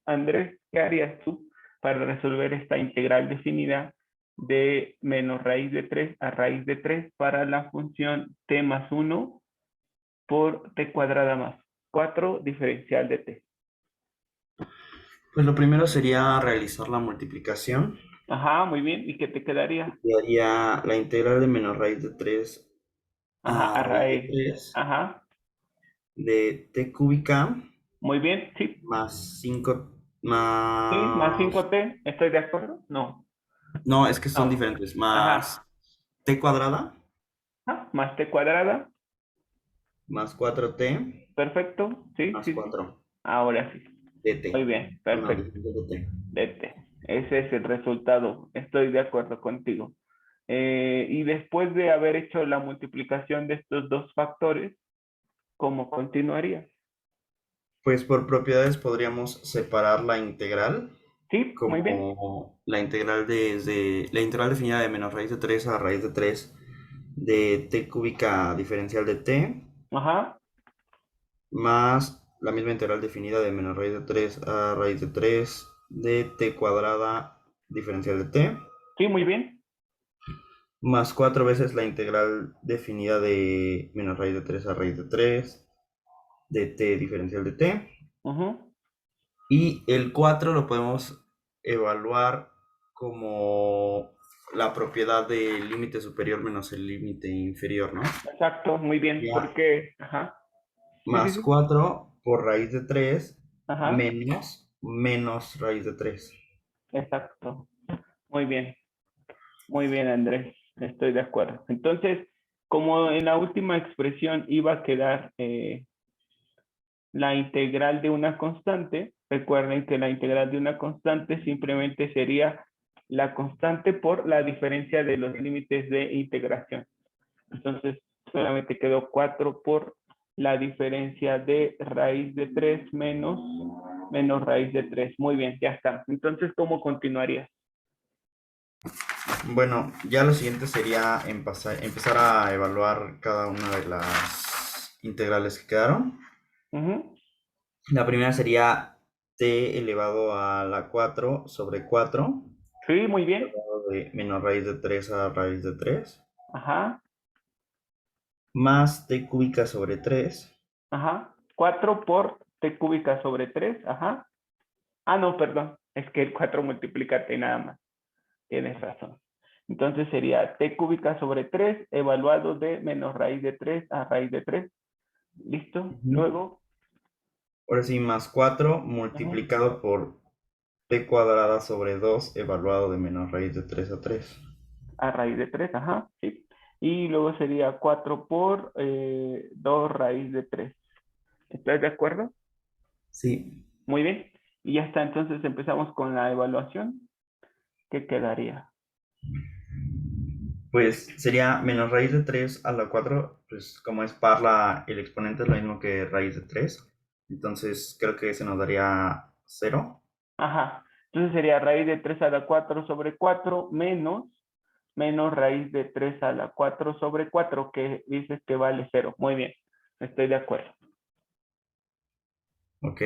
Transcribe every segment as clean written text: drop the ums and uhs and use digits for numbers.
Andrés, ¿qué harías tú para resolver esta integral definida de menos raíz de 3 a raíz de 3 para la función t más uno por t cuadrada más 4 diferencial de t? Pues lo primero sería realizar la multiplicación. Ajá, muy bien. ¿Y qué te quedaría? Y haría la integral de menos raíz de 3 Ajá, a a raíz de raíz. 3 Ajá, de t cúbica muy bien. Sí, más 5 sí, más más... 5t. ¿Estoy de acuerdo? No, No, es que son no. diferentes. Más Ajá, t cuadrada ajá, más t cuadrada. más 4t Perfecto. Sí, más sí, sí. 4 Ahora sí. Muy dt. bien, Con la perfecto. diferencia de t. Vete. Ese es el resultado. Estoy de acuerdo contigo. Y después de haber hecho la multiplicación de estos dos factores, ¿cómo continuaría? Pues por propiedades podríamos separar la integral Sí, muy bien. como la integral desde la integral definida de menos raíz de 3 a raíz de 3 de t cúbica diferencial de t Ajá. más la misma integral definida de menos raíz de 3 a raíz de 3 de t cuadrada diferencial de t Sí, muy bien. más 4 veces la integral definida de menos raíz de 3 a raíz de 3 de t diferencial de t. Ujú. Y el 4 lo podemos evaluar como la propiedad del límite superior menos el límite inferior, ¿no? Exacto, muy bien. Ya, Porque, ajá. Sí, sí, más sí. 4 por raíz de 3 Ajá. menos raíz de 3. Exacto. Muy bien. Muy bien, Andrés. Estoy de acuerdo. Entonces, como en la última expresión iba a quedar la integral de una constante, recuerden que la integral de una constante simplemente sería la constante por la diferencia de los límites de integración. Entonces, solamente quedó 4 por la diferencia de raíz de 3 menos raíz de 3. Muy bien, ya está. Entonces, ¿cómo continuaría? Bueno, ya lo siguiente sería empezar a evaluar cada una de las integrales que quedaron. Ujú. La primera sería t elevado a la 4 sobre 4 Sí, muy bien. elevado de menos raíz de 3 a raíz de 3 Ajá, más t cúbica sobre 3. ajá. 4 por t cúbica sobre 3. Ajá. Ah, no, perdón. Es que el 4 multiplica t nada más. Tienes razón. Entonces sería t cúbica sobre 3 evaluado de menos raíz de 3 a raíz de 3. ¿Listo? Ujú. Luego, Ahora sí, más 4 ujú, multiplicado por t cuadrada sobre 2 evaluado de menos raíz de 3 a 3. a raíz de 3. Ajá, sí. Y luego sería 4 por 2 raíz de 3. ¿Estás de acuerdo? Sí, Muy bien. Y ya está, entonces empezamos con la evaluación. ¿Qué quedaría? pues sería menos raíz de 3 a la 4, pues como es par el exponente es lo mismo que raíz de 3. Entonces creo que se nos daría 0. Ajá. Entonces sería raíz de 3 a la 4 sobre 4 menos raíz de 3 a la 4 sobre 4 que dices que vale cero. Muy bien, estoy de acuerdo. Ok.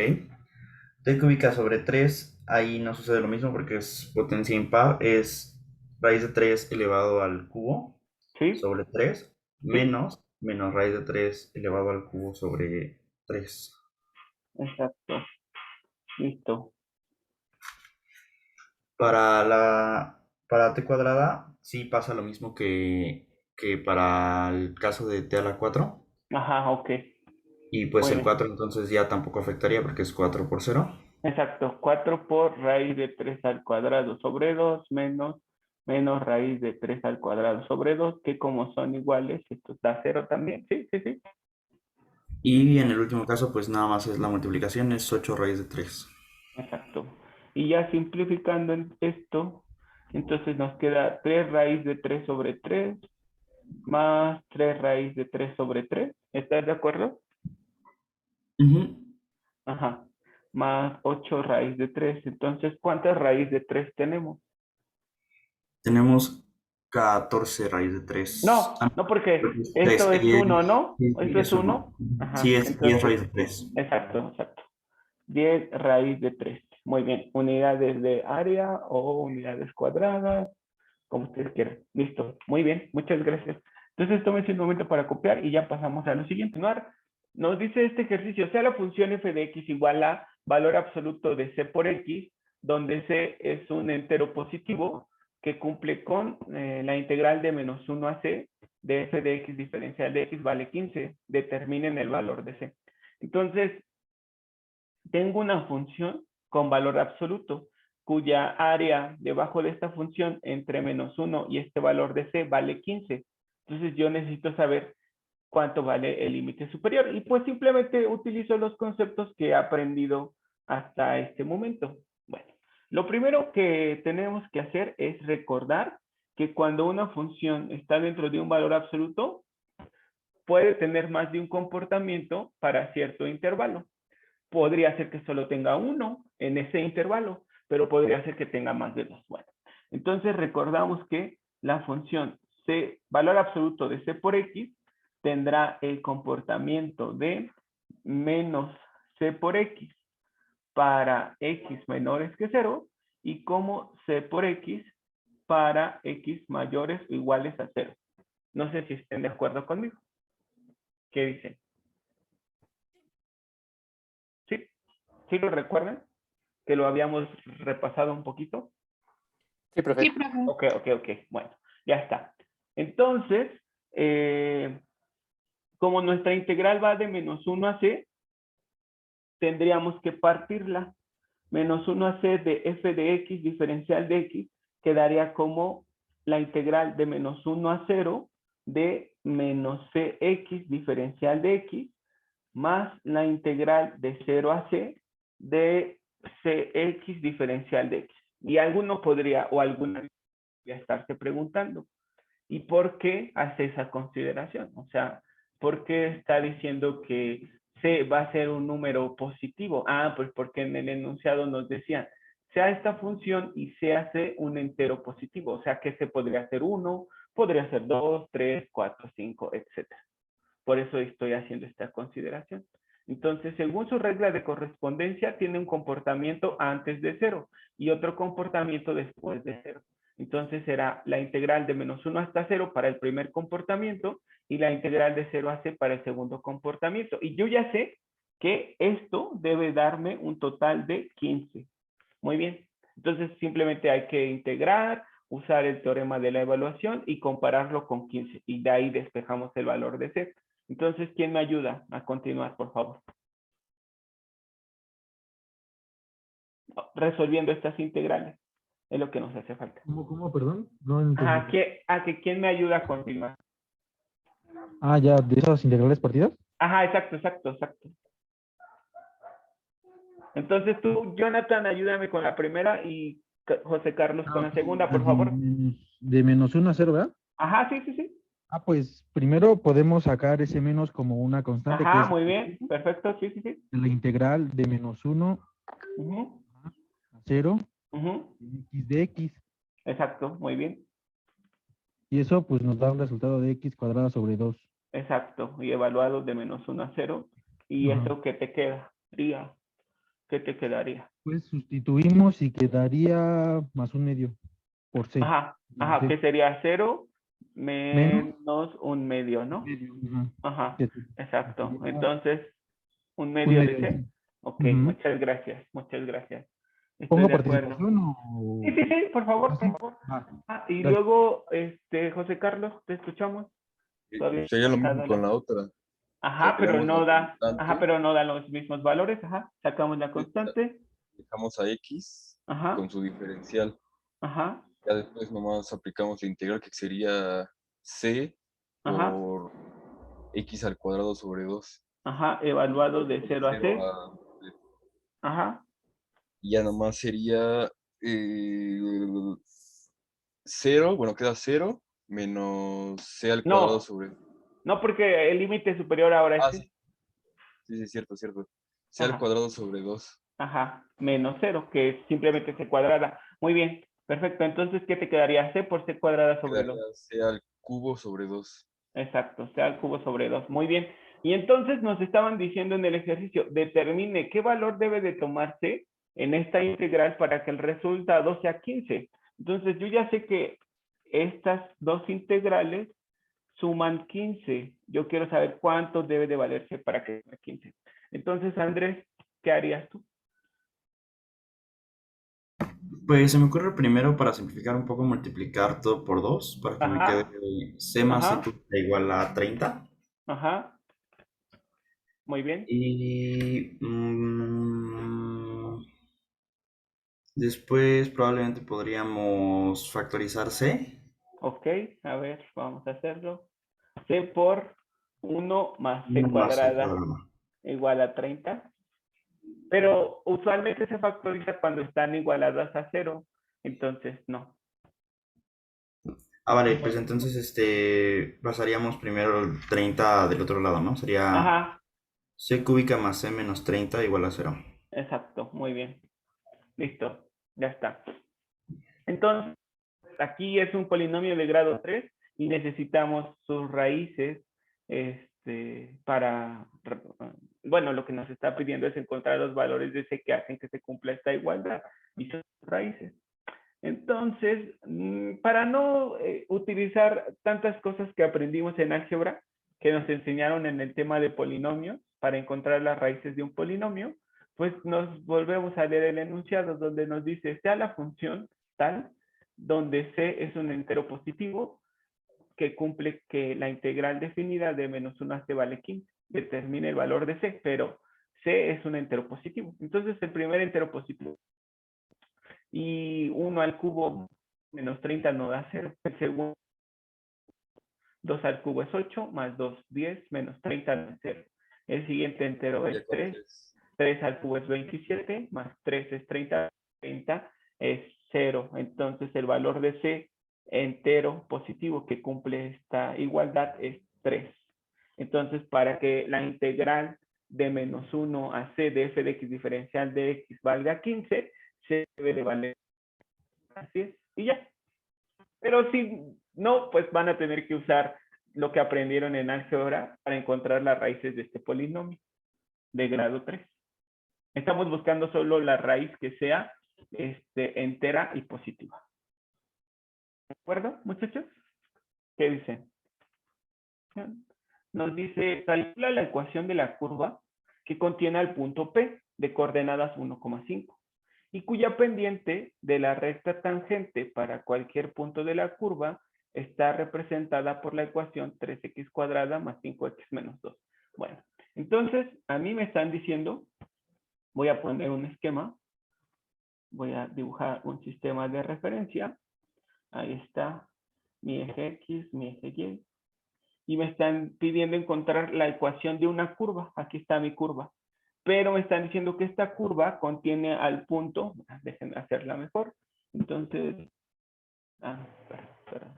T cúbica sobre 3 ahí no sucede lo mismo porque es potencia impar, es raíz de 3 elevado al cubo ¿Sí? sobre 3 ¿Sí? menos raíz de 3 elevado al cubo sobre 3. Exacto. Listo. Para t cuadrada sí pasa lo mismo que para el caso de t a la 4. Ajá, ok. Y pues Muy el bien. 4 entonces ya tampoco afectaría porque es 4 por 0. Exacto. 4 por raíz de 3 al cuadrado sobre 2 menos raíz de 3 al cuadrado sobre 2 que como son iguales, esto da cero también. Sí, sí, sí. Y en el último caso pues nada más es la multiplicación, es 8 raíz de 3. Exacto. Y ya simplificando esto, entonces nos queda 3 raíz de 3 sobre 3 más 3 raíz de 3 sobre 3. ¿Estás de acuerdo? Ujú. Ajá. Más 8 raíz de 3. Entonces, ¿cuántas raíz de 3 tenemos? Tenemos 14 raíz de 3. No, no porque Es esto 3. es uno, ¿no? Sí, Esto sí, es es 1. uno. Sí, Ajá. es 10 Entonces, raíz de 3. exacto, exacto. 10 raíz de 3. Muy bien. Unidades de área o unidades cuadradas, como ustedes quieran. Listo. Muy bien. Muchas gracias. Entonces, tómense un momento para copiar y ya pasamos a lo siguiente. Nos dice este ejercicio, sea la función f de x igual a valor absoluto de c por x, donde c es un entero positivo que cumple con la integral de menos 1 a c de f de x diferencial de x vale 15. Determinen el valor de c. Entonces, tengo una función con valor absoluto, cuya área debajo de esta función entre menos 1 y este valor de c vale 15. Entonces yo necesito saber cuánto vale el límite superior. Y pues simplemente utilizo los conceptos que he aprendido hasta este momento. Bueno, lo primero que tenemos que hacer es recordar que cuando una función está dentro de un valor absoluto, puede tener más de un comportamiento para cierto intervalo. Podría ser que solo tenga uno en ese intervalo, pero podría ser que tenga más de dos. Bueno, entonces recordamos que la función c, valor absoluto de c por x, tendrá el comportamiento de menos c por x para x menores que 0 y como c por x para x mayores o iguales a 0. No sé si estén de acuerdo conmigo. ¿Qué dicen? ¿Sí? ¿Sí lo recuerdan? Que lo habíamos repasado un poquito. Sí, profe. Sí, profe. Ok. Bueno, ya está. Entonces, como nuestra integral va de menos 1 a c, tendríamos que partirla. Menos 1 a c de f de x diferencial de x quedaría como la integral de menos 1 a 0 de menos cx diferencial de x más la integral de 0 a c de cx diferencial de x. Y alguno podría o alguna podría estarse preguntando, ¿y por qué hace esa consideración? O sea, ¿por qué está diciendo que C va a ser un número positivo? Ah, pues porque en el enunciado nos decían, sea esta función y se hace un entero positivo. O sea, que se podría hacer 1, podría ser 2, 3, 4, 5, etcétera. Por eso estoy haciendo esta consideración. Entonces, según su regla de correspondencia, tiene un comportamiento antes de 0 y otro comportamiento después de 0. Entonces será la integral de menos 1 hasta 0 para el primer comportamiento y la integral de 0 a c para el segundo comportamiento. Y yo ya sé que esto debe darme un total de 15. Muy bien. Entonces simplemente hay que integrar, usar el teorema de la evaluación y compararlo con 15. Y de ahí despejamos el valor de c. Entonces, ¿quién me ayuda a continuar, por favor? Resolviendo estas integrales. Es lo que nos hace falta. ¿Cómo, perdón? No entendí. Ajá, ¿quién me ayuda a continuar? Ah, ya, de esas integrales partidas. Ajá, exacto. Entonces tú, Jonathan, ayúdame con la primera y José Carlos con la segunda, por favor. De menos 1 a 0, ¿verdad? Ajá, sí. Ah, pues primero podemos sacar ese menos como una constante que Ajá, es muy bien, perfecto, sí. la integral de menos 1 Uh-huh. a 0 Uh-huh. x de x. Exacto, muy bien, Y eso pues nos da un resultado de x cuadrada sobre 2. exacto. Y evaluado de menos 1 a 0. ¿Y Ajá. eso qué te quedaría? ¿Qué te quedaría? Pues sustituimos y quedaría más un medio por c. Ajá, Sí. que sería 0 Menos menos un medio, ¿no? medio. Ajá, Que exacto. sería Entonces, un un medio de medio de C. c. Ok, Ujú. muchas gracias. Estoy ¿Pongo de acuerdo. participación Sí, por favor, así? por favor. Ah, Ah, y gracias. luego, José Carlos, te escuchamos. Todavía Sería lo está mismo con dando. la otra. O Ajá, sea, pero creamos la no da. Ajá, constante, pero no da los mismos valores. Ajá, sacamos la constante. dejamos a x Ajá, con su diferencial. ajá, Ya después nomás aplicamos la integral que sería c ajá, por x al cuadrado sobre 2. ajá, evaluado de 0 a 0 C. a... Ajá. Y ya nomás sería 0, bueno, queda 0 menos c al cuadrado No, sobre... no porque el límite superior ahora es Ah, C. sí, sí, cierto. C al Ajá. cuadrado sobre 2. Ajá, menos 0, que es simplemente c cuadrada. Muy bien, perfecto. Entonces, ¿qué te quedaría? C por c cuadrada sobre 2. Quedaría c al cubo sobre 2. Exacto, c al cubo sobre 2. Muy bien. Y entonces nos estaban diciendo en el ejercicio, determine qué valor debe de tomarse en esta integral para que el resultado sea 15. Entonces yo ya sé que estas dos integrales suman 15. Yo quiero saber cuánto debe de valerse para que sea 15. Entonces, Andrés, ¿qué harías tú? Pues se me ocurre primero para simplificar un poco multiplicar todo por 2 para que me quede Ajá, c más c ajá, cúbica igual a 30. ajá. Muy bien. Y después probablemente podríamos factorizar c. Ok, a ver, vamos a hacerlo. C por 1 más c 1 más c cuadrada cuadrado. igual a 30. Pero usualmente se factoriza cuando están igualadas a 0. Entonces, no. Ah, vale, pues entonces pasaríamos primero el 30 del otro lado, ¿no? Sería Ajá, c cúbica más c menos 30 igual a 0. exacto, muy bien. Listo, ya está. Entonces, aquí es un polinomio de grado 3 y necesitamos sus raíces para, bueno, lo que nos está pidiendo es encontrar los valores de C que hacen que se cumpla esta igualdad y sus raíces. Entonces, para no utilizar tantas cosas que aprendimos en álgebra, que nos enseñaron en el tema de polinomios, para encontrar las raíces de un polinomio, pues nos volvemos a leer el enunciado donde nos dice, sea la función tal, donde C es un entero positivo, que cumple que la integral definida de menos 1 a C vale 15. Determine el valor de C, pero C es un entero positivo. Entonces, el primer entero positivo y 1 al cubo menos 30 no da 0. El segundo, 2 al cubo es 8, más 2, 10, menos 30 no es 0. El siguiente entero Ya es con 3, 3. 3 al cubo es 27, más 3 es 30, 30 es 0. Entonces el valor de C entero positivo que cumple esta igualdad es 3. Entonces para que la integral de menos 1 a C de f de x diferencial de x valga 15, C debe de valer. Así es. Y ya. Pero si no, pues van a tener que usar lo que aprendieron en álgebra para encontrar las raíces de este polinomio de grado 3. Estamos buscando solo la raíz que sea entera y positiva. ¿De acuerdo, muchachos? ¿Qué dicen? Nos dice, calcula la ecuación de la curva que contiene al punto P de coordenadas 1,5 y cuya pendiente de la recta tangente para cualquier punto de la curva está representada por la ecuación 3x cuadrada más 5x menos 2. Bueno, entonces a mí me están diciendo, voy a poner un esquema, voy a dibujar un sistema de referencia, ahí está mi eje X, mi eje Y, y me están pidiendo encontrar la ecuación de una curva, aquí está mi curva, pero me están diciendo que esta curva contiene al punto, déjenme hacerla mejor, entonces, espera.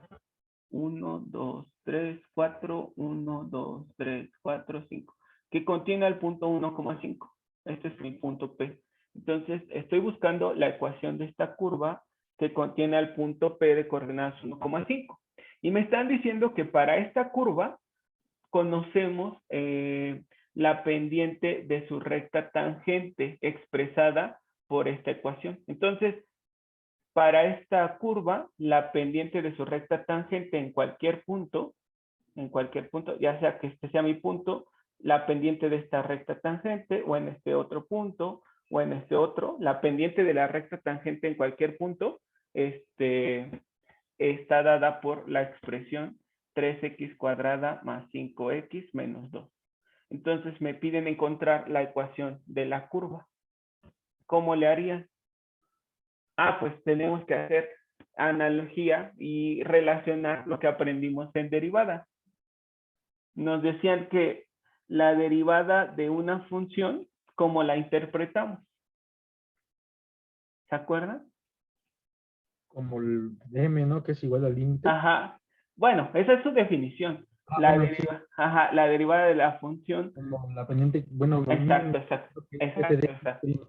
1, 2, 3, 4, 1, 2, 3, 4, 5, que contiene al punto 1,5. Este es mi punto P. Entonces, estoy buscando la ecuación de esta curva que contiene al punto P de coordenadas 1,5. Y me están diciendo que para esta curva conocemos la pendiente de su recta tangente expresada por esta ecuación. Entonces, para esta curva, la pendiente de su recta tangente en cualquier punto, ya sea que este sea mi punto, la pendiente de esta recta tangente, o en este otro punto, o en este otro, la pendiente de la recta tangente en cualquier punto, está dada por la expresión 3x cuadrada más 5x menos 2. Entonces me piden encontrar la ecuación de la curva. ¿Cómo le harían? Pues tenemos que hacer analogía y relacionar lo que aprendimos en derivada. Nos decían que la derivada de una función, ¿cómo la interpretamos? ¿Se acuerdan? Como el m, ¿no? Que es igual al límite. Ajá. Bueno, esa es su definición. La derivada de la función. Como la pendiente, bueno, lo mismo Exacto, exacto. que f de Exacto, x exacto. prima.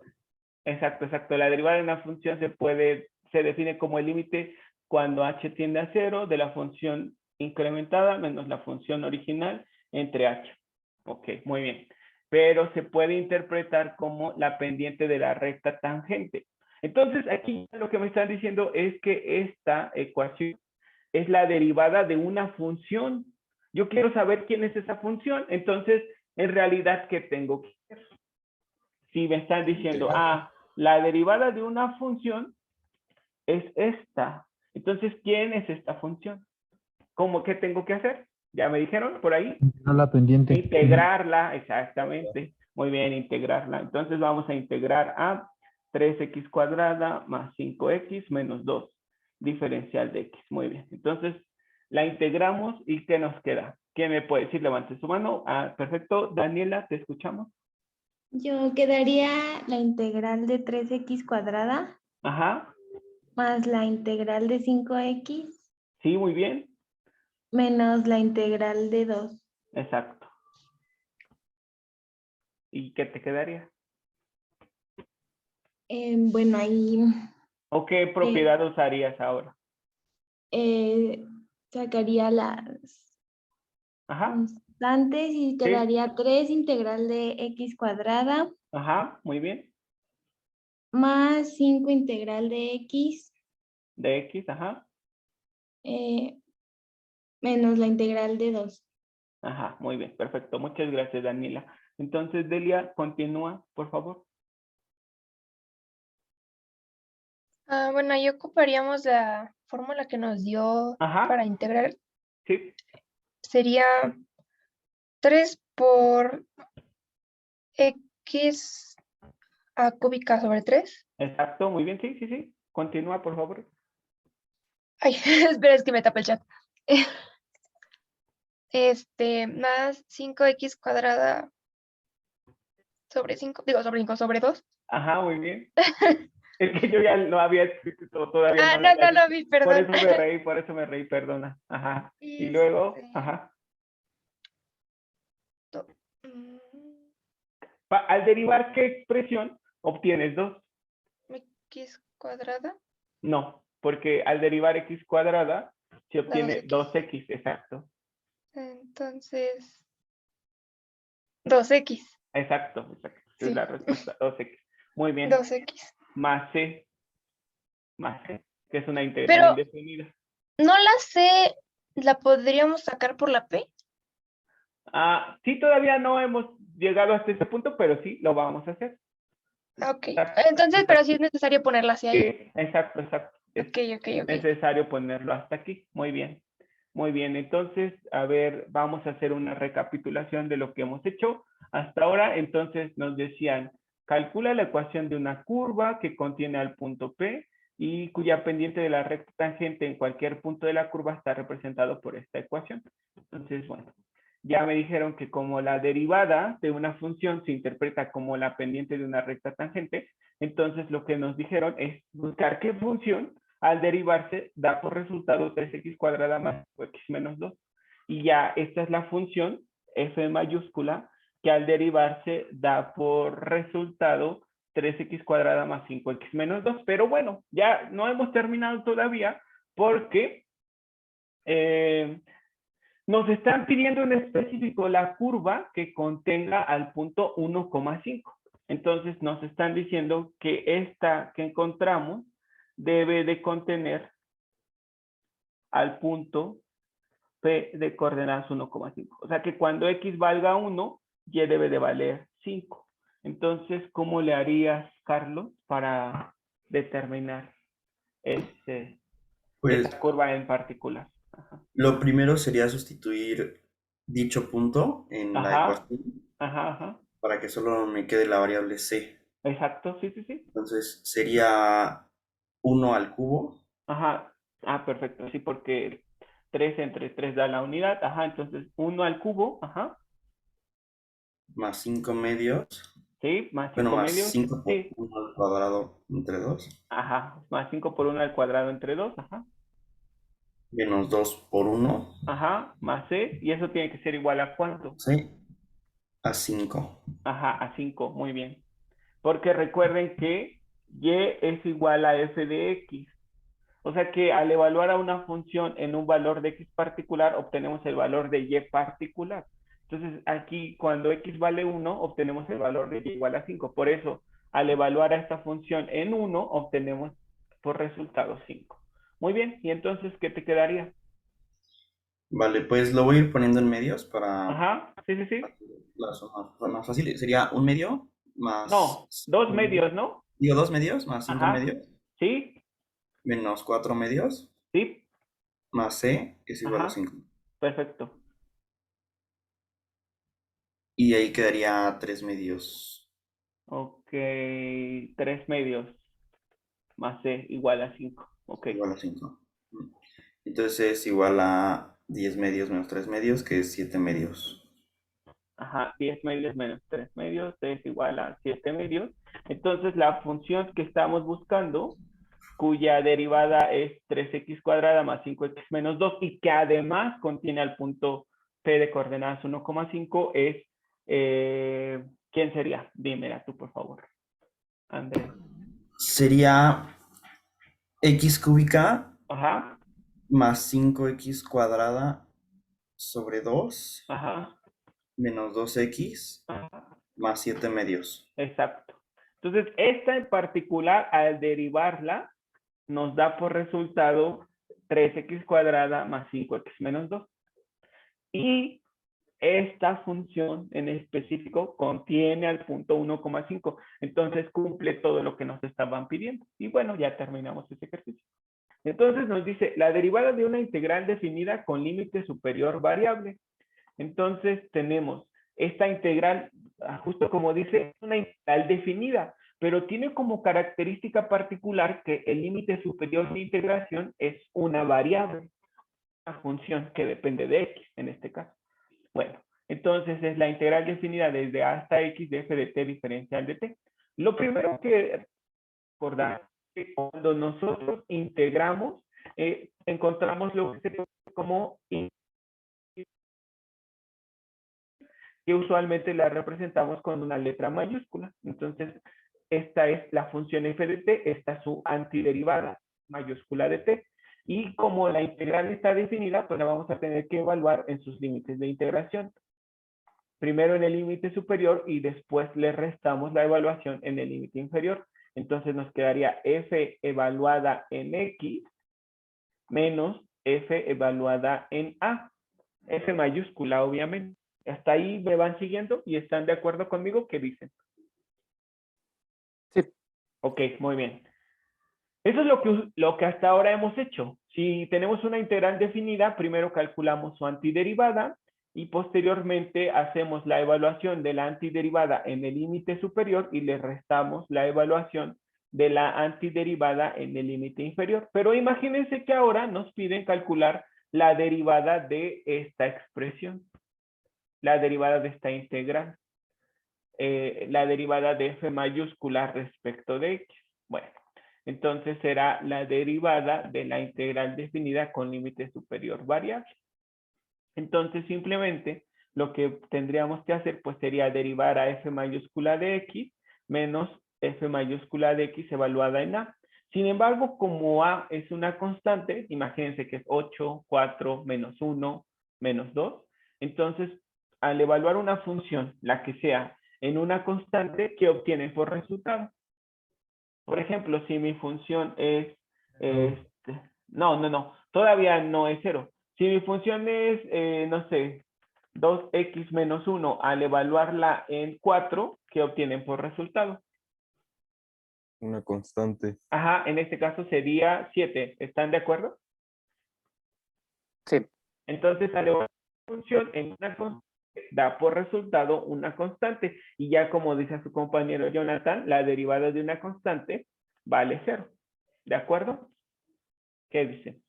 Exacto, exacto. La derivada de una función se define como el límite cuando h tiende a 0 de la función incrementada menos la función original entre h. Ok, muy bien. Pero se puede interpretar como la pendiente de la recta tangente. Entonces, aquí lo que me están diciendo es que esta ecuación es la derivada de una función. Yo quiero saber quién es esa función. Entonces, en realidad, ¿qué tengo que hacer? Si me están diciendo, la derivada de una función es esta. Entonces, ¿quién es esta función? ¿Cómo que tengo que hacer? Ya me dijeron por ahí. No la pendiente. Integrarla, exactamente. Muy bien, integrarla. Entonces vamos a integrar a 3x cuadrada más 5x menos 2, diferencial de x. Muy bien. Entonces la integramos y ¿qué nos queda? ¿Quién me puede decir? Levante su mano. Ah, perfecto. Daniela, te escuchamos. Yo quedaría la integral de 3x cuadrada Ajá. más la integral de 5x Sí, muy bien. menos la integral de 2. Exacto. ¿Y qué te quedaría? Bueno, ahí ¿O qué propiedad usarías ahora? sacaría las Ajá. constantes y quedaría 3 integral de x cuadrada Ajá, muy bien. más 5 integral de x De x, ajá. menos la integral de 2. Ajá, muy bien, perfecto. Muchas gracias, Daniela. Entonces, Delia, continúa, por favor. Bueno, ahí ocuparíamos la fórmula que nos dio Ajá. para integrar. Sí, Sería 3 por x a cúbica sobre 3. exacto, muy bien, sí, sí, sí. Continúa, por favor. Ay, espera, es que me tapa el chat. Más 5x cuadrada sobre 5, digo sobre 5 sobre 2. Ajá, muy bien. Es que yo ya lo había escrito, todavía no lo No, había no lo dicho. vi, perdón. Por eso me reí, perdona. Ajá. Y Y luego, ajá. mm, Al derivar, ¿qué expresión obtienes 2? x cuadrada No, porque al derivar x cuadrada se da obtiene 2x. 2x, exacto. Entonces, 2x. Exacto, exacto. Esa es Sí, la respuesta, 2x. Muy bien. 2x. Más c, que es una integral Pero indefinida. no la sé, ¿la podríamos sacar por la P? Sí, todavía no hemos llegado hasta este punto, pero sí, lo vamos a hacer. Ok. Exacto, Entonces, pero sí es necesario ponerla así ahí. sí, exacto, exacto. Es Ok. necesario ponerlo hasta aquí. Muy bien. Muy bien, entonces, a ver, vamos a hacer una recapitulación de lo que hemos hecho hasta ahora. Entonces, nos decían, calcula la ecuación de una curva que contiene al punto P y cuya pendiente de la recta tangente en cualquier punto de la curva está representado por esta ecuación. Entonces, bueno, ya me dijeron que como la derivada de una función se interpreta como la pendiente de una recta tangente, entonces lo que nos dijeron es buscar qué función al derivarse da por resultado 3x cuadrada más x menos 2. Y ya esta es la función f mayúscula que al derivarse da por resultado 3x cuadrada más 5x menos 2. Pero bueno, ya no hemos terminado todavía porque nos están pidiendo en específico la curva que contenga al punto 1,5. Entonces nos están diciendo que esta que encontramos debe de contener al punto P de coordenadas 1,5. O sea que cuando X valga 1, Y debe de valer 5. Entonces, ¿cómo le harías, Carlos, para determinar Pues esta curva en particular? Ajá, lo primero sería sustituir dicho punto en la ajá, ecuación ajá. para que solo me quede la variable c. Exacto, sí, sí, sí. Entonces sería 1 al cubo Ajá. Perfecto. Sí, porque 3 entre 3 da la unidad. Ajá, entonces 1 al cubo. Ajá. más 5 medios, Sí, más bueno, 5 más medios. 5 por Sí. 1 al cuadrado entre 2, Ajá. Más 5 por 1 al cuadrado entre 2. Ajá. menos 2 por 1, Ajá. Más c. Y eso tiene que ser igual a ¿cuánto? ¿sí? A 5. Ajá, a 5. Muy bien. Porque recuerden que y es igual a f de x. O sea que al evaluar a una función en un valor de x particular, obtenemos el valor de y particular. Entonces, aquí cuando x vale 1, obtenemos el valor de y igual a 5. Por eso, al evaluar a esta función en 1, obtenemos por resultado 5. Muy bien, y entonces, ¿qué te quedaría? Vale, pues lo voy a ir poniendo en medios para Ajá, sí, sí, sí. la zona más fácil. Sería un medio más No, 2 5 medios. medios, ¿no? Digo, 2 medios más 5 Ajá, medios sí, menos 4 medios sí, más c, que es igual a ajá, 5. perfecto. Y ahí quedaría 3 medios. Ok, 3 medios más c igual a 5. Ok, Igual a 5. Entonces es igual a 10 medios menos 3 medios, que es 7 medios. ajá, 10 medios menos 3 medios es igual a 7 medios. Entonces, la función que estamos buscando, cuya derivada es 3x cuadrada más 5x menos 2 y que además contiene al punto P de coordenadas 1,5 es, ¿quién sería? Dímela tú, por favor, Andrés. Sería x cúbica Ajá, más 5x cuadrada sobre 2 ajá, menos 2x ajá, más 7 medios. exacto. Entonces, esta en particular, al derivarla, nos da por resultado 3x cuadrada más 5x menos 2. Y esta función en específico contiene al punto 1,5. Entonces cumple todo lo que nos estaban pidiendo. Y bueno, ya terminamos este ejercicio. Entonces nos dice la derivada de una integral definida con límite superior variable. Entonces tenemos esta integral, justo como dice, es una integral definida, pero tiene como característica particular que el límite superior de integración es una variable, una función que depende de x en este caso. Bueno, entonces es la integral definida desde a hasta x de f de t diferencial de t. Lo primero que recordar es que cuando nosotros integramos, encontramos lo que se conoce como que usualmente la representamos con una letra mayúscula. Entonces, esta es la función f de t, esta es su antiderivada mayúscula de t. Y como la integral está definida, pues la vamos a tener que evaluar en sus límites de integración. Primero en el límite superior y después le restamos la evaluación en el límite inferior. Entonces nos quedaría f evaluada en x menos f evaluada en a. F mayúscula, obviamente. ¿Hasta ahí me van siguiendo y están de acuerdo conmigo? ¿Qué dicen? Sí. Ok, muy bien. Eso es lo que hasta ahora hemos hecho. Si tenemos una integral definida, primero calculamos su antiderivada y posteriormente hacemos la evaluación de la antiderivada en el límite superior y le restamos la evaluación de la antiderivada en el límite inferior. Pero imagínense que ahora nos piden calcular la derivada de esta expresión, la derivada de esta integral, la derivada de f mayúscula respecto de x. Bueno, entonces será la derivada de la integral definida con límite superior variable. Entonces simplemente lo que tendríamos que hacer pues sería derivar a f mayúscula de x menos f mayúscula de x evaluada en a. Sin embargo, como a es una constante, imagínense que es 8, 4, menos 1, menos 2. Entonces, al evaluar una función, la que sea, en una constante, ¿qué obtienen por resultado? Por ejemplo, si mi función es, no, todavía no es 0. Si mi función es, no sé, 2x menos 1, al evaluarla en 4, ¿qué obtienen por resultado? Una constante. Ajá, en este caso sería 7. ¿Están de acuerdo? Sí. Entonces, al evaluar la función en una constante, da por resultado una constante. Y ya como dice su compañero Jonathan, la derivada de una constante vale 0. ¿De acuerdo? ¿Qué dice?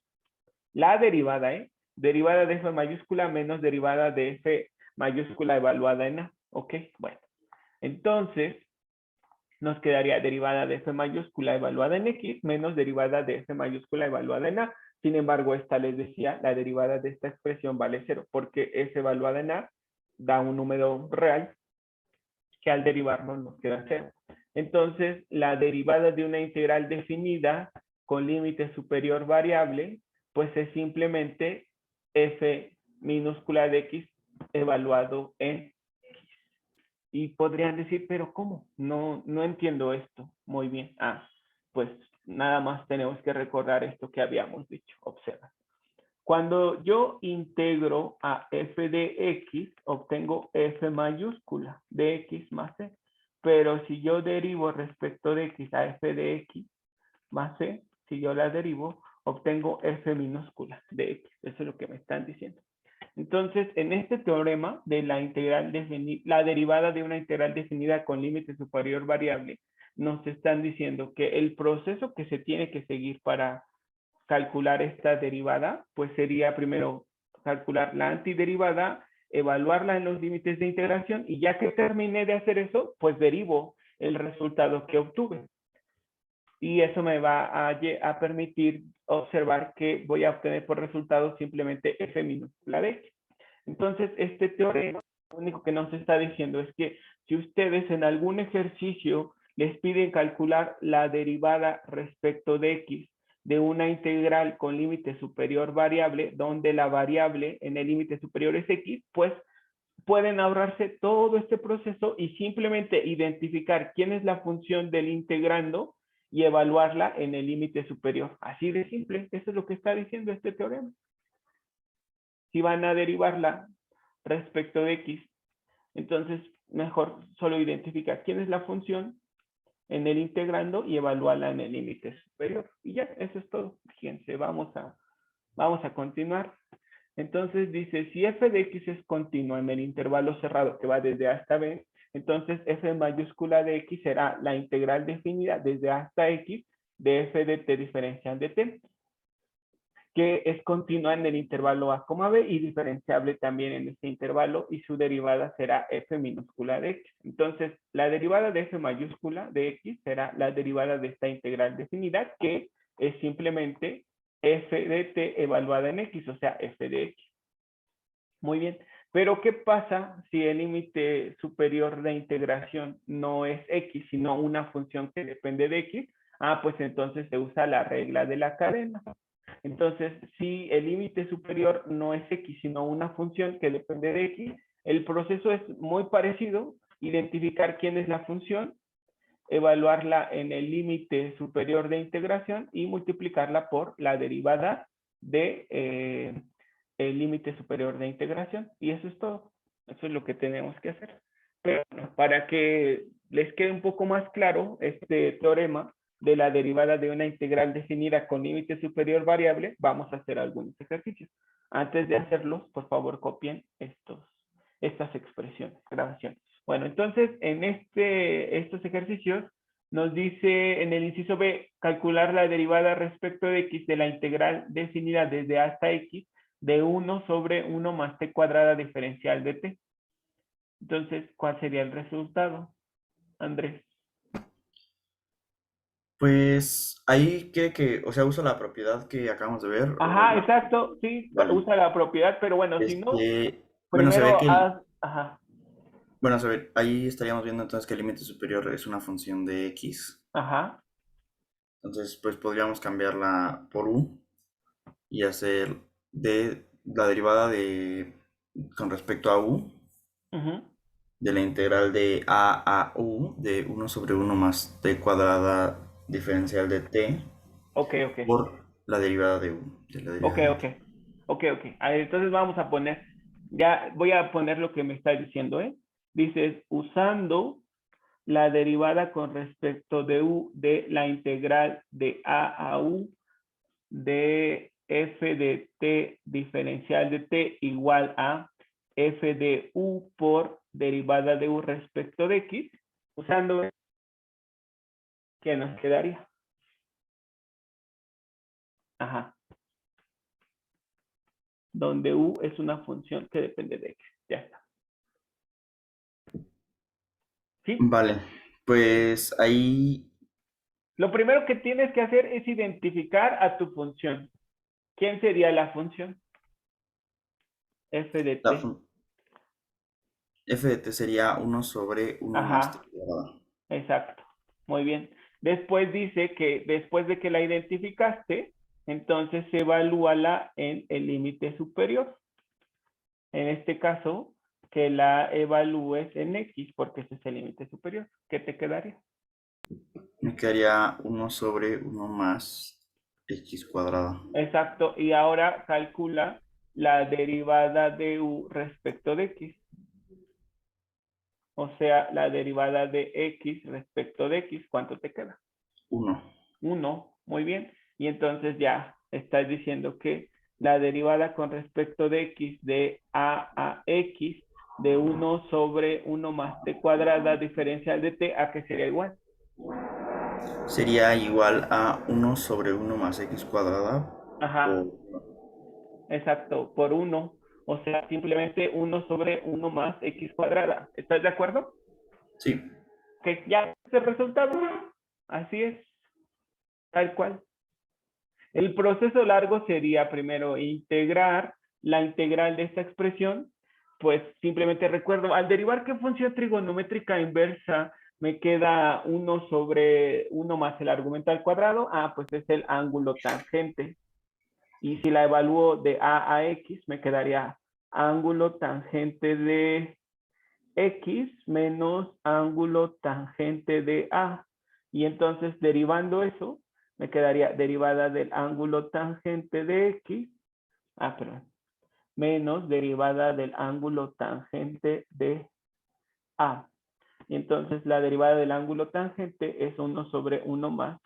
La derivada, derivada de f mayúscula menos derivada de f mayúscula evaluada en a. Ok, bueno. Entonces, nos quedaría derivada de f mayúscula evaluada en x menos derivada de f mayúscula evaluada en a. Sin embargo, esta les decía, la derivada de esta expresión vale 0, porque f evaluada en a da un número real que al derivarlo nos queda 0. Entonces, la derivada de una integral definida con límite superior variable, pues es simplemente f minúscula de x evaluado en... Y podrían decir, pero ¿cómo? No entiendo esto. Muy bien. Pues nada más tenemos que recordar esto que habíamos dicho. Observa. Cuando yo integro a f de x, obtengo f mayúscula de x más c. Pero si yo derivo respecto de x a f de x más c, si yo la derivo, obtengo f minúscula de x. Eso es lo que me están diciendo. Entonces, en este teorema de la integral definida, la derivada de una integral definida con límite superior variable, nos están diciendo que el proceso que se tiene que seguir para calcular esta derivada, pues sería primero calcular la antiderivada, evaluarla en los límites de integración y ya que terminé de hacer eso, pues derivo el resultado que obtuve. Y eso me va a permitir observar que voy a obtener por resultado simplemente f minúscula de x. Entonces, este teorema lo único que nos está diciendo es que si ustedes en algún ejercicio les piden calcular la derivada respecto de x de una integral con límite superior variable, donde la variable en el límite superior es x, pues pueden ahorrarse todo este proceso y simplemente identificar quién es la función del integrando y evaluarla en el límite superior. Así de simple, eso es lo que está diciendo este teorema. Si van a derivarla respecto de x, entonces mejor solo identificar quién es la función en el integrando y evaluarla en el límite superior. Y ya, eso es todo. Fíjense, vamos a continuar. Entonces dice, si f de x es continua en el intervalo cerrado que va desde A hasta B, entonces f mayúscula de x será la integral definida desde A hasta x de f de t diferencial de t, que es continua en el intervalo A, B y diferenciable también en este intervalo y su derivada será f minúscula de x. Entonces, la derivada de f mayúscula de x será la derivada de esta integral definida, que es simplemente f de t evaluada en x, o sea, f de x. Muy bien, pero ¿qué pasa si el límite superior de integración no es x, sino una función que depende de x? Pues entonces se usa la regla de la cadena. Entonces, si el límite superior no es x, sino una función que depende de x, el proceso es muy parecido, identificar quién es la función, evaluarla en el límite superior de integración y multiplicarla por la derivada de el límite superior de integración. Y eso es todo. Eso es lo que tenemos que hacer. Pero para que les quede un poco más claro este teorema de la derivada de una integral definida con límite superior variable, vamos a hacer algunos ejercicios. Antes de hacerlos, por favor, copien estas expresiones, grabaciones. Bueno, entonces, en estos ejercicios nos dice en el inciso B, calcular la derivada respecto de x de la integral definida desde A hasta x de 1 sobre 1 más t cuadrada diferencial de t. Entonces, ¿cuál sería el resultado, Andrés? Pues ahí quiere que, o sea, usa la propiedad que acabamos de ver. Ajá, exacto, sí, Vale. usa la propiedad, pero bueno, si no, bueno, se ve primero que haz, ajá, bueno, se ve, ahí estaríamos viendo entonces que el límite superior es una función de x. ajá, Entonces, pues podríamos cambiarla por u y hacer de la derivada de con respecto a u ujú. de la integral de a u de 1 sobre 1 más t cuadrada diferencial de t Ok. por la derivada de u. De la derivada de t. Ok. A ver, entonces vamos a poner, ya voy a poner lo que me está diciendo, ¿eh? Dices, usando la derivada con respecto de u de la integral de a u de f de t diferencial de t igual a f de u por derivada de u respecto de x, usando, ¿qué nos quedaría? Ajá. Donde u es una función que depende de x. Ya está. ¿Sí? Vale, pues ahí Lo primero que tienes que hacer es identificar a tu función. ¿Quién sería la función? F de la t. f de t sería 1 sobre 1 más t Ajá, cuadrada. exacto. Muy bien. Después dice que después de que la identificaste, entonces evalúala en el límite superior. en este caso, que la evalúes en X, porque ese es el límite superior. ¿Qué te quedaría? Me quedaría 1 sobre 1 más x cuadrada. Exacto. Y ahora calcula la derivada de U respecto de X. O sea, la derivada de X respecto de X, ¿cuánto te queda? 1. 1. Muy bien. Y entonces ya estás diciendo que la derivada con respecto de X de A X de 1 sobre 1 más T cuadrada diferencial de T, ¿a qué sería igual? Sería igual a 1 sobre 1 más x cuadrada Ajá, por... exacto, por 1. O sea, simplemente 1 sobre 1 más X cuadrada. ¿Estás de acuerdo? Sí, Que ya es el resultado. Así es, tal cual. El proceso largo sería primero integrar la integral de esta expresión. Pues simplemente recuerdo, al derivar qué función trigonométrica inversa me queda 1 sobre 1 más el argumento al cuadrado. Ah, pues es el ángulo tangente. Y si la evalúo de a X, me quedaría ángulo tangente de X menos ángulo tangente de A. Y entonces, derivando eso, me quedaría derivada del ángulo tangente de X, perdón, menos derivada del ángulo tangente de A. Y entonces, la derivada del ángulo tangente es 1 sobre 1 más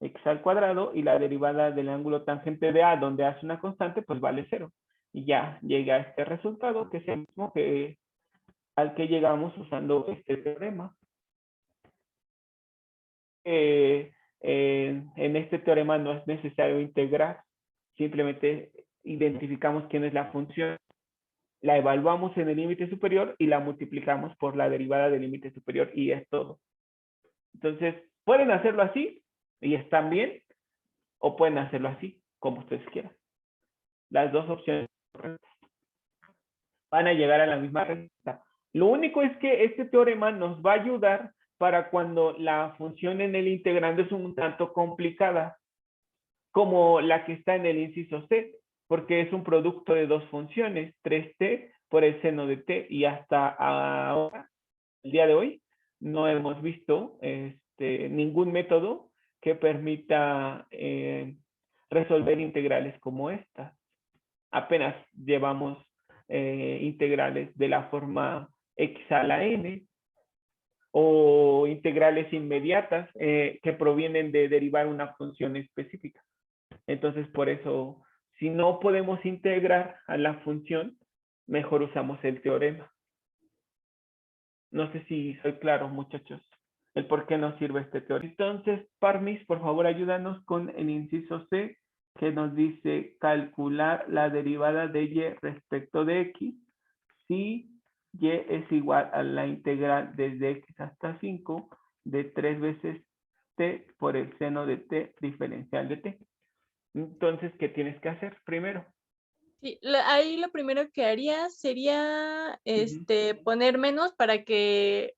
X al cuadrado, y la derivada del ángulo tangente de A, donde A es una constante, pues vale 0. Y ya llega a este resultado, que es el mismo que al que llegamos usando este teorema. En este teorema no es necesario integrar, simplemente identificamos quién es la función, la evaluamos en el límite superior y la multiplicamos por la derivada del límite superior, y es todo. Entonces, pueden hacerlo así y están bien, o pueden hacerlo así, como ustedes quieran. Las dos opciones van a llegar a la misma respuesta. Lo único es que este teorema nos va a ayudar para cuando la función en el integrando es un tanto complicada, como la que está en el inciso C, porque es un producto de dos funciones, 3t por el seno de t, y hasta ahora, el día de hoy, no hemos visto ningún método que permita resolver integrales como esta. Apenas llevamos integrales de la forma x a la n, o integrales inmediatas que provienen de derivar una función específica. Entonces, por eso, si no podemos integrar a la función, mejor usamos el teorema. No sé si soy claro, muchachos, el por qué nos sirve este teorema. Entonces, Parmis, por favor, ayúdanos con el inciso C, que nos dice calcular la derivada de y respecto de x si y es igual a la integral desde x hasta 5 de 3 veces t por el seno de t diferencial de t. Entonces, ¿qué tienes que hacer primero? Sí, ahí lo primero que haría sería poner menos para que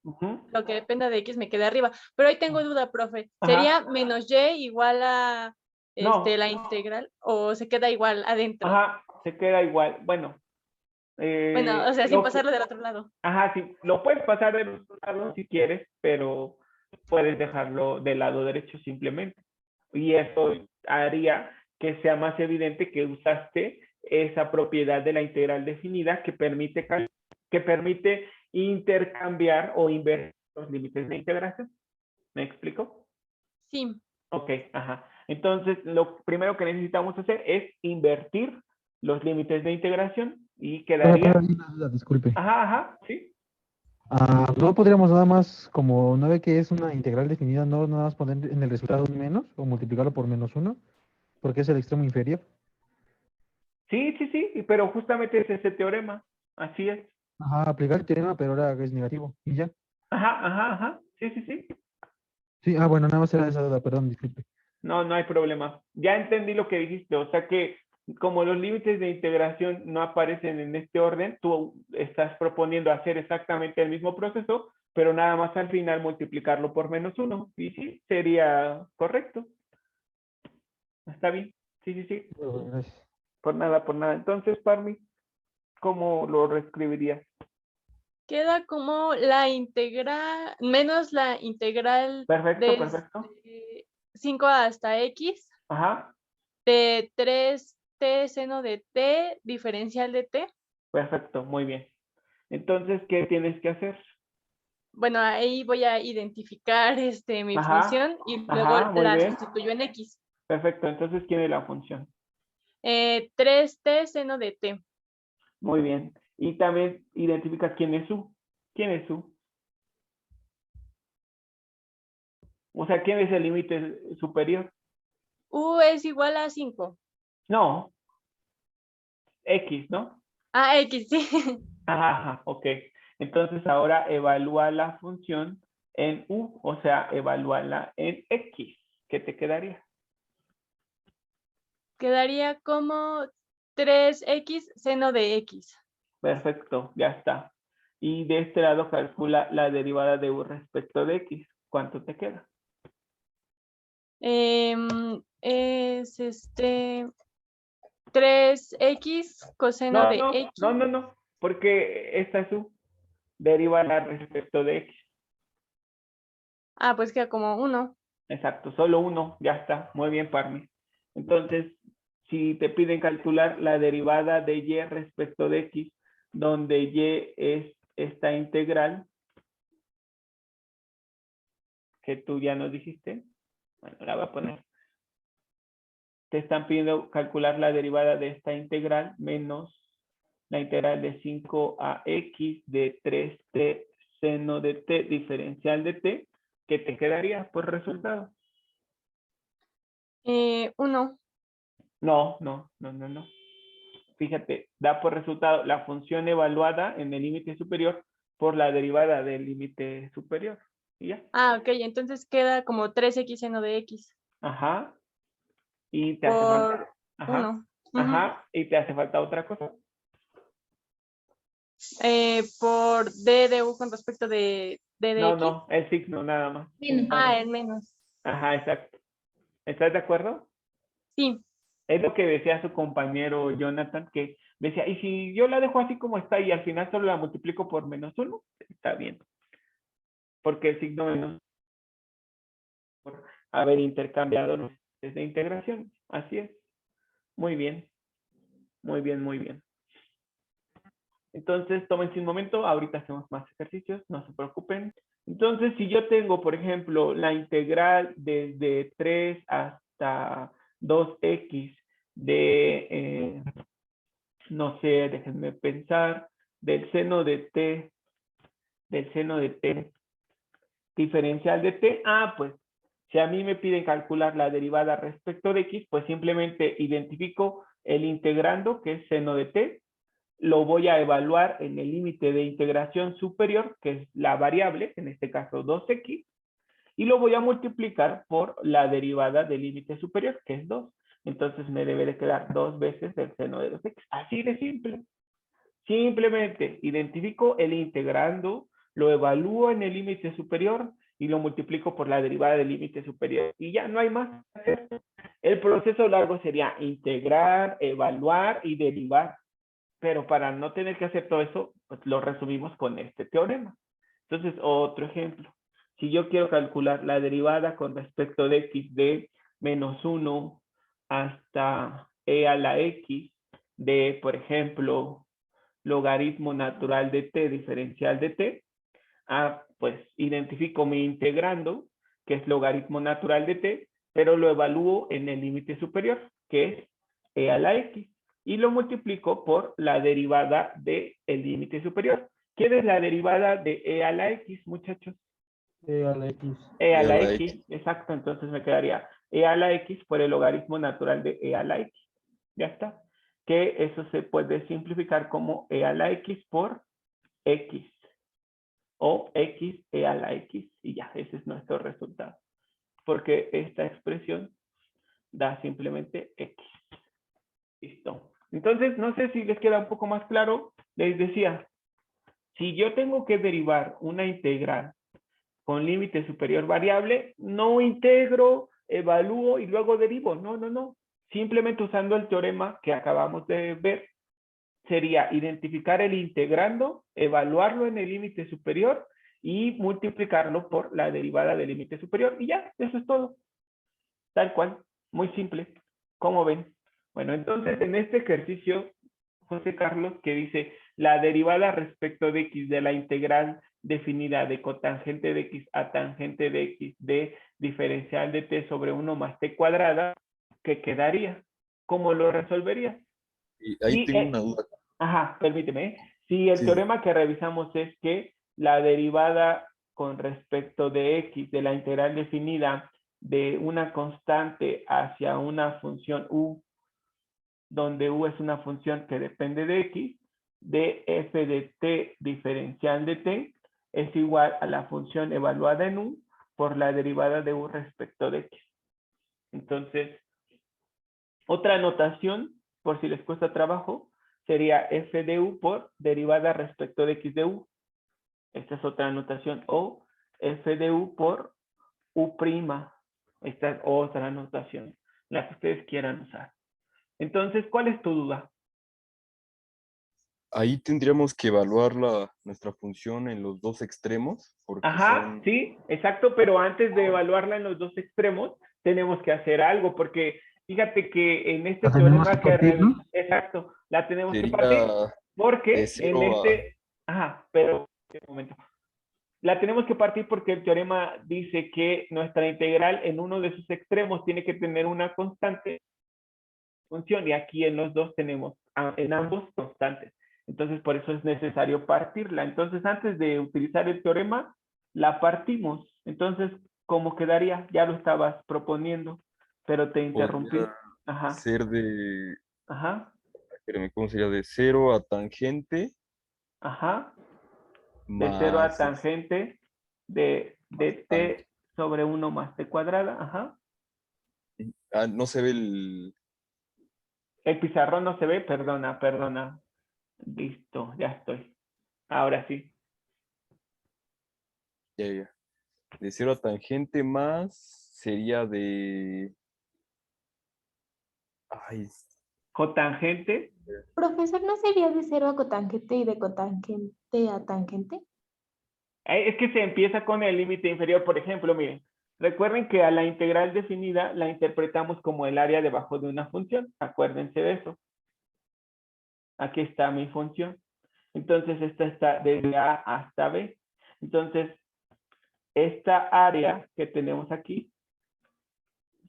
lo que dependa de X me quede arriba. Pero ahí tengo duda, profe. ¿Sería menos Y igual a No. la integral o se queda igual adentro? Ajá, se queda igual. Bueno, Bueno, o sea, sin pasarlo del otro lado. Ajá, sí, lo puedes pasar del otro lado si quieres, pero puedes dejarlo del lado derecho simplemente. Y eso haría que sea más evidente que usaste esa propiedad de la integral definida que permite intercambiar o invertir los límites de integración. ¿Me explico? Sí. Ok, ajá. Entonces, lo primero que necesitamos hacer es invertir los límites de integración y quedaría... Disculpe. Ajá, sí. ¿No podríamos nada más, como no ve que es una integral definida, no nada más poner en el resultado un menos o multiplicarlo por -1? Porque es el extremo inferior. Sí, pero justamente es ese teorema. Así es. Ajá, aplicar el teorema, pero ahora es negativo. ¿Y ya? Ajá. Sí. Sí, bueno, nada más era esa duda, perdón, disculpe. No, no hay problema. Ya entendí lo que dijiste. O sea que como los límites de integración no aparecen en este orden, tú estás proponiendo hacer exactamente el mismo proceso, pero nada más al final multiplicarlo por -1. Y sí, sería correcto. Está bien. Sí. Bueno, gracias. Por nada. Entonces, Parmi, ¿cómo lo reescribirías? Queda como la integral, menos la integral Perfecto, perfecto. 5 hasta x Ajá, de 3t seno de t diferencial de t. perfecto, muy bien. Entonces, ¿qué tienes que hacer? Bueno, ahí voy a identificar mi Ajá, función y luego ajá, muy la bien. sustituyo en x. Perfecto, entonces, ¿quién es la función? 3t seno de t. Muy bien. Y también identifica quién es U. ¿Quién es U? O sea, ¿quién es el límite superior? U es igual a 5. No, X, ¿no? Ah, x, sí. Ajá, ajá, ok. Entonces ahora evalúa la función en U, o sea, evalúala en X. ¿Qué te quedaría? Quedaría como 3x seno de x. Perfecto, ya está. Y de este lado calcula la derivada de U respecto de X. ¿Cuánto te queda? Es 3x coseno de x. No, porque esta es U. Derívala respecto de X. Ah, pues queda como 1. Exacto, solo uno, ya está. Muy bien, Parmi. Entonces, si te piden calcular la derivada de Y respecto de X, donde Y es esta integral, que tú ya nos dijiste, bueno, la voy a poner. Te están pidiendo calcular la derivada de esta integral menos la integral de 5 a X de 3t seno de t diferencial de t, ¿qué te quedaría por resultado? 1. No. Fíjate, da por resultado la función evaluada en el límite superior por la derivada del límite superior. ¿Y ya? Ah, ok, entonces queda como 3x seno de x Ajá. Y te hace falta. por Ajá. 1. Ajá. Y te hace falta otra cosa. Por d de u con respecto de d de x. No, el signo nada más. Menos. Ah, el menos. Ajá, exacto. ¿Estás de acuerdo? Sí. Es lo que decía su compañero Jonathan, que decía, y si yo la dejo así como está y al final solo la multiplico por -1, está bien. Porque el signo menos por haber intercambiado los test de integración. Así es. Muy bien. Muy bien. Entonces, tómense un momento. Ahorita hacemos más ejercicios. No se preocupen. Entonces, si yo tengo, por ejemplo, la integral desde 3 hasta 2x de, no sé, déjenme pensar, del seno de t diferencial de t, pues si a mí me piden calcular la derivada respecto de x, pues simplemente identifico el integrando, que es seno de t, lo voy a evaluar en el límite de integración superior, que es la variable, en este caso 2x, y lo voy a multiplicar por la derivada del límite superior, que es 2. Entonces me debe de quedar 2 veces el seno de 2x. Así de simple. Simplemente identifico el integrando, lo evalúo en el límite superior y lo multiplico por la derivada del límite superior. Y ya no hay más que hacer. El proceso largo sería integrar, evaluar y derivar. Pero para no tener que hacer todo eso, pues lo resumimos con este teorema. Entonces, otro ejemplo. Si yo quiero calcular la derivada con respecto de x de -1 hasta e a la x de, por ejemplo, logaritmo natural de t diferencial de t, pues identifico mi integrando, que es logaritmo natural de t, pero lo evalúo en el límite superior, que es e a la x, y lo multiplico por la derivada del límite superior. ¿Qué es la derivada de e a la x, muchachos? E a la X. E a la x, exacto, entonces me quedaría e a la x por el logaritmo natural de e a la x. Ya está. Que eso se puede simplificar como e a la x por x. O x e a la x. Y ya, ese es nuestro resultado. Porque esta expresión da simplemente x. Listo. Entonces, no sé si les queda un poco más claro. Les decía, si yo tengo que derivar una integral con límite superior variable, no integro, evalúo y luego derivo. No. Simplemente usando el teorema que acabamos de ver, sería identificar el integrando, evaluarlo en el límite superior y multiplicarlo por la derivada del límite superior. Y ya, eso es todo. Tal cual, muy simple. ¿Cómo ven? Bueno, entonces en este ejercicio, José Carlos, que dice la derivada respecto de x de la integral definida de cotangente de x a tangente de x de diferencial de t sobre 1 más t cuadrada, ¿qué quedaría? ¿Cómo lo resolverías? Y ahí Sí, tengo una duda. ajá, permíteme. Si el Sí, sí. teorema que revisamos es que la derivada con respecto de x de la integral definida de una constante hacia una función u, donde u es una función que depende de x, de f de t diferencial de t, es igual a la función evaluada en u por la derivada de u respecto de x. Entonces, otra notación, por si les cuesta trabajo, sería f de u por derivada respecto de x de u. Esta es otra notación. O f de u por u'. Esta es otra notación, la que ustedes quieran usar. Entonces, ¿cuál es tu duda? Ahí tendríamos que evaluar nuestra función en los dos extremos, porque Ajá, son... sí, exacto, pero antes de evaluarla en los dos extremos, tenemos que hacer algo, porque fíjate que en este La tenemos teorema que partir, ¿no? exacto, la tenemos que partir, Sería de porque en 0 a... ajá, pero, un momento. La tenemos que partir porque el teorema dice que nuestra integral en uno de sus extremos tiene que tener una constante función, y aquí en los dos tenemos en ambos constantes. Entonces, por eso es necesario partirla. Entonces, antes de utilizar el teorema, la partimos. Entonces, ¿cómo quedaría? Ya lo estabas proponiendo, pero te interrumpí. Podría Ajá, ser de... ajá, Espérame, ¿cómo sería? De 0 a tangente ajá. De 0 a más... tangente de tan- t sobre 1 más t cuadrada. Ajá. Ah, no se ve el... El pizarrón no se ve, perdona. Listo, ya estoy. Ahora sí. Ya, ya. De 0 a tangente más sería de... Ay, Cotangente. Profesor, ¿no sería de cero a cotangente y de cotangente a tangente? Es que se empieza con el límite inferior, por ejemplo, miren. Recuerden que a la integral definida la interpretamos como el área debajo de una función. Acuérdense de eso. Aquí está mi función. Entonces, esta está desde A hasta B. Entonces, esta área que tenemos aquí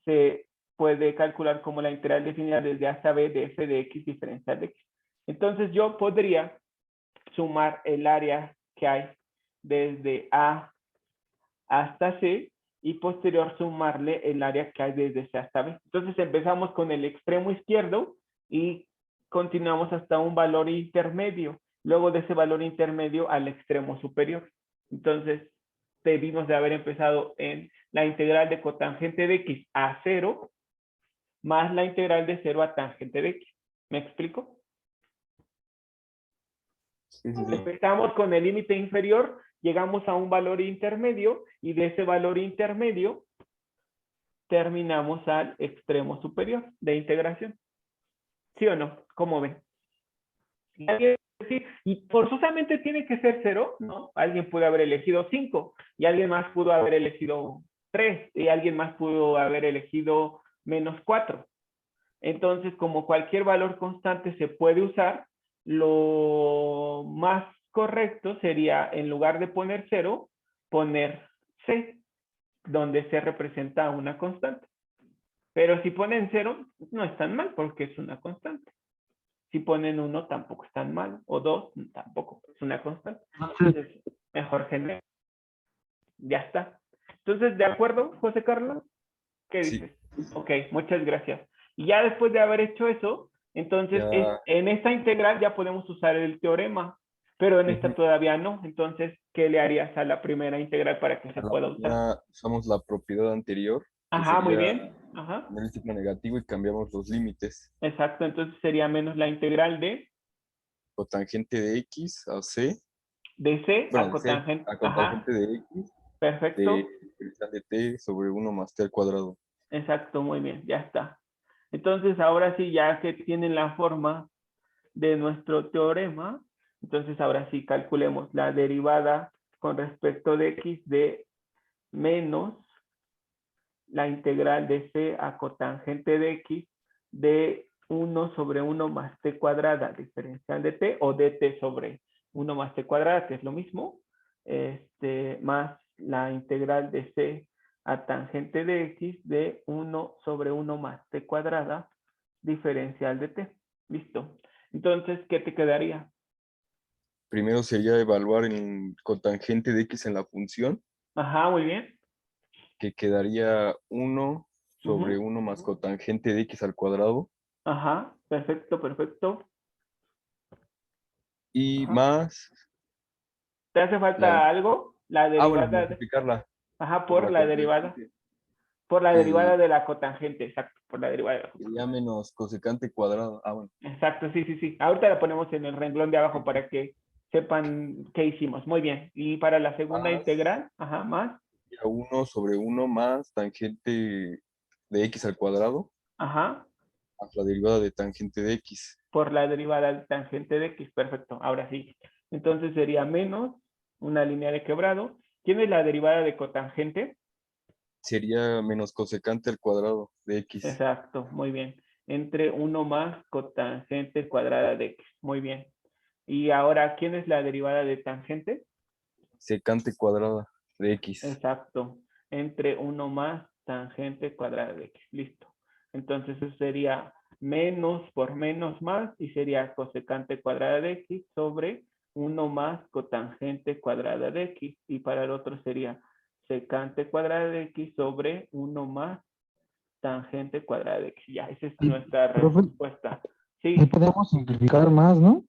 se puede calcular como la integral definida desde A hasta B de f de x diferencial de x. Entonces, yo podría sumar el área que hay desde A hasta C y posterior sumarle el área que hay desde C hasta B. Entonces empezamos con el extremo izquierdo y continuamos hasta un valor intermedio. Luego de ese valor intermedio al extremo superior. Entonces debimos de haber empezado en la integral de cotangente de x a 0 más la integral de 0 a tangente de x. ¿Me explico? sí, sí, sí. Empezamos con el límite inferior, llegamos a un valor intermedio y de ese valor intermedio terminamos al extremo superior de integración. ¿Sí o no? ¿Cómo ven? Y forzosamente tiene que ser 0, ¿no? Alguien pudo haber elegido 5 y alguien más pudo haber elegido 3 y alguien más pudo haber elegido -4. Entonces, como cualquier valor constante se puede usar, lo más correcto sería, en lugar de poner 0, poner C, donde C representa una constante. Pero si ponen 0, no es tan mal porque es una constante. Si ponen 1, tampoco es tan mal. O 2, tampoco es una constante. Entonces, mejor generar. Ya está. Entonces, ¿de acuerdo, José Carlos? ¿Qué Sí. dices? Ok, muchas gracias. Y ya después de haber hecho eso, entonces Ya. en esta integral ya podemos usar el teorema, pero en esta Ujú. todavía no. Entonces, ¿qué le harías a la primera integral para que se A la pueda usar? primera usamos la propiedad anterior, que Ajá, muy sería bien. Ajá, poner el signo negativo y cambiamos los límites. exacto. Entonces sería menos la integral de Cotangente de x a c, C bueno, a de c cotangente. a Ajá, cotangente de x, de perfecto. diferencial de t sobre 1 más t al cuadrado. Exacto, muy bien, ya está. Entonces, ahora sí, ya que tienen la forma de nuestro teorema. Entonces, ahora sí, calculemos la derivada con respecto de x de menos la integral de c a cotangente de x de 1 sobre 1 más t cuadrada diferencial de t, o de t sobre 1 más t cuadrada, que es lo mismo, más la integral de c a tangente de x de 1 sobre 1 más t cuadrada diferencial de t. Listo. Entonces, ¿qué te quedaría? Primero sería evaluar el cotangente de x en la función, Ajá, muy bien. que quedaría 1 sobre 1 más cotangente de x al cuadrado, Ajá, perfecto, perfecto. y Ajá. más ¿Te hace la... falta algo? La bueno, derivada, multiplicarla ajá, por por la la derivada. cotangente, Por la que derivada de la cotangente, exacto, por la derivada de la cotangente. sería menos cosecante cuadrado. Bueno. Exacto, sí, sí, sí. Ahorita la ponemos en el renglón de abajo para que sepan qué hicimos. Muy bien. Y para la segunda Más integral, ajá, más, 1 sobre 1 más tangente de x al cuadrado, ajá, más la derivada de tangente de x. por la derivada de tangente de x. Perfecto, ahora sí. Entonces sería menos una línea de quebrado. ¿Quién es la derivada de cotangente? Sería menos cosecante al cuadrado de x. Exacto, muy bien. Entre 1 más cotangente cuadrada de x. Muy bien. Y ahora, ¿quién es la derivada de tangente? Secante cuadrada de x. Exacto. Entre 1 más tangente cuadrada de x. Listo. Entonces eso sería menos por menos más y sería cosecante cuadrada de x sobre 1 más cotangente cuadrada de x. Y para el otro sería secante cuadrada de x sobre 1 más tangente cuadrada de x. Ya, esa es Y, nuestra profe, respuesta. ahí Sí. podemos simplificar más, ¿no?